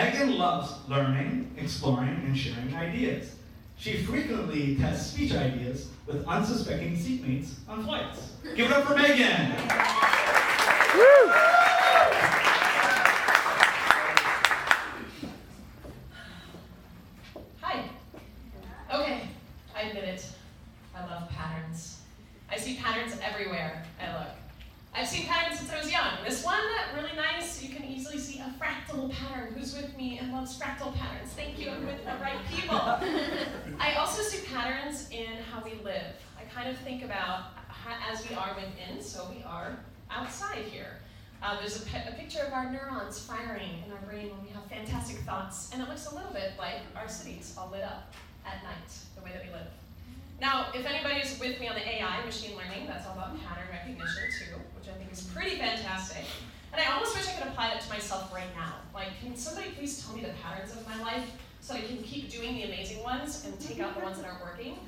Megan loves learning, exploring, and sharing ideas. She frequently tests speech ideas with unsuspecting seatmates on flights. Give it up for Megan! Woo! Hi. Okay, I admit it. I love patterns. I see patterns everywhere I look. I've seen patterns since I was young. This one, really nice. You can easily see a fractal pattern. Who's with me and loves fractal patterns? Thank you, I'm with the right people. I also see patterns in how we live. I kind of think about as we are within, so we are outside here. There's a picture of our neurons firing in our brain when we have fantastic thoughts, and it looks a little bit like our cities all lit up at night, the way that we live. Now, if anybody's with me on the AI, machine learning, that's all about pattern recognition too, which I think is pretty fantastic. And I almost wish I could apply that to myself right now. Like, can somebody please tell me the patterns of my life so I can keep doing the amazing ones and take out the ones that aren't working?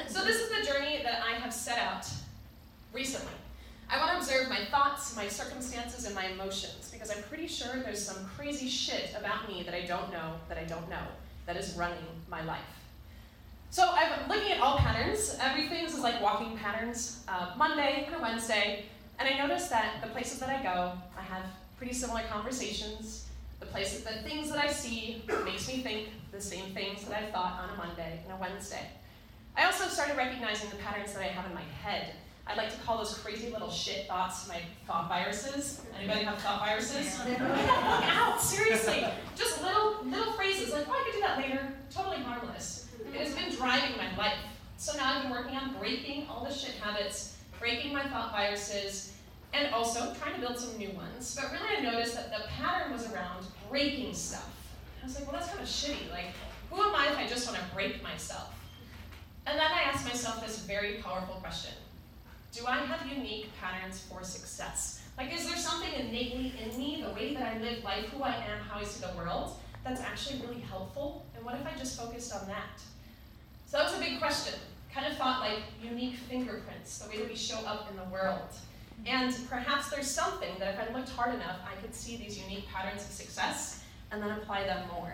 So this is the journey that I have set out recently. I want to observe my thoughts, my circumstances, and my emotions, because I'm pretty sure there's some crazy shit about me that I don't know, that is running my life. So I'm looking at all patterns. Everything's is like walking patterns, Monday and a Wednesday, and I notice that the places that I go, I have pretty similar conversations. The things that I see makes me think the same things that I thought on a Monday and a Wednesday. I also started recognizing the patterns that I have in my head. I like to call those crazy little shit thoughts my thought viruses. Anybody have thought viruses? Get that fuck out, seriously. Just little phrases like, oh, I could do that later. Totally harmless. It has been driving my life. So now I've been working on breaking all the shit habits, breaking my thought viruses, and also trying to build some new ones. But really I noticed that the pattern was around breaking stuff. I was like, well, that's kind of shitty. Like, who am I if I just want to break myself? And then I asked myself this very powerful question. Do I have unique patterns for success? Like, is there something innately in me, the way that I live life, who I am, how I see the world, that's actually really helpful? And what if I just focused on that? So that was a big question. Kind of thought like unique fingerprints, the way that we show up in the world. And perhaps there's something that if I looked hard enough, I could see these unique patterns of success and then apply them more.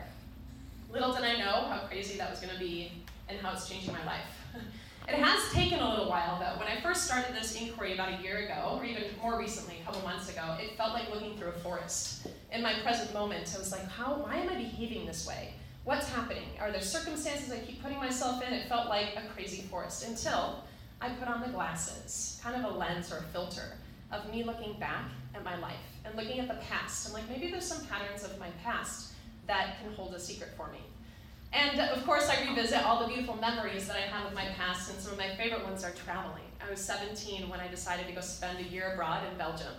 Little did I know how crazy that was going to be and how it's changing my life. It has taken a little while, though. When I first started this inquiry about a year ago, or even more recently, a couple months ago, it felt like looking through a forest. In my present moment, I was like, why am I behaving this way? What's happening? Are there circumstances I keep putting myself in? It felt like a crazy forest until I put on the glasses, kind of a lens or a filter of me looking back at my life and looking at the past. I'm like, maybe there's some patterns of my past that can hold a secret for me. And of course, I revisit all the beautiful memories that I have of my past, and some of my favorite ones are traveling. I was 17 when I decided to go spend a year abroad in Belgium.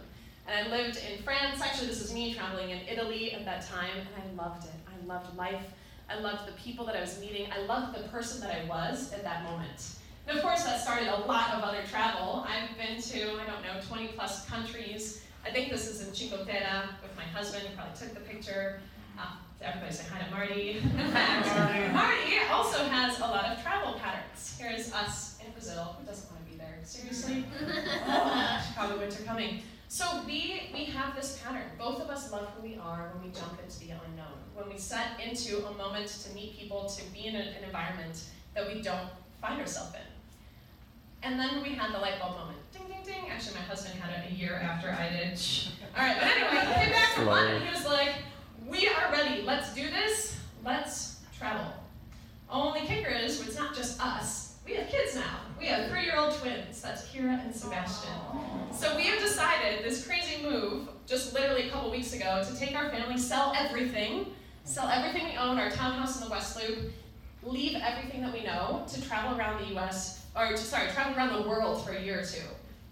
And I lived in France. Actually, this is me traveling in Italy at that time, and I loved it. I loved life. I loved the people that I was meeting. I loved the person that I was at that moment. And of course, that started a lot of other travel. I've been to, 20 plus countries. I think this is in Cinque Terre with my husband. You probably took the picture. Everybody say hi to Marty. In fact, Marty also has a lot of travel patterns. Here's us in Brazil. Who doesn't want to be there? Seriously? Chicago winter coming. So we have this pattern. Both of us love who we are when we jump into the unknown. When we set into a moment to meet people, to be in an environment that we don't find ourselves in. And then we had the light bulb moment. Ding, ding, ding. Actually, my husband had it a year after I did. All right, but anyway, he came back from London. He was like, we are ready. Let's do this. Let's travel. Only kicker is, it's not just us. We have kids now. We have 3-year-old twins. That's Kira and Sebastian. So we have decided this crazy move, just literally a couple weeks ago, to take our family, sell everything we own, our townhouse in the West Loop, leave everything that we know to travel around the travel around the world for a year or two.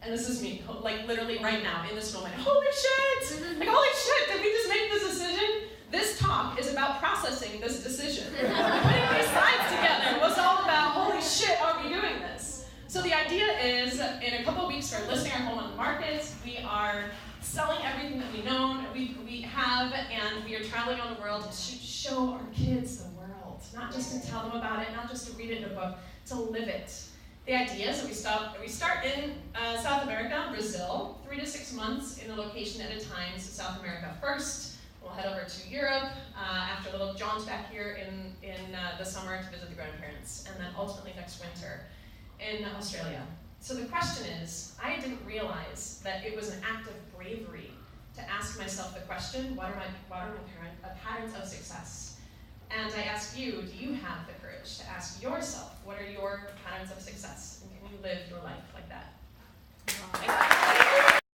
And this is me, like literally right now, in this moment. Holy shit! Like, holy shit, did we just make this decision? This talk is about processing this decision. Putting these sides together was all about, holy shit, are we doing this? So the idea is, in a couple of weeks, we're listing our home on the market. We are selling everything that we have, and we are traveling on the world to show our kids the world. Not just to tell them about it, not just to read it in a book, to live it. The idea is that we start in South America, Brazil, 3 to 6 months in a location at a time. So South America first, We'll head over to Europe after a little jaunt back here in the summer to visit the grandparents, and then ultimately next winter in Australia. So the question is, I didn't realize that it was an act of bravery to ask myself the question, what are my patterns of success? And I ask you, do you have the courage to ask yourself, what are your patterns of success? And can you live your life like that?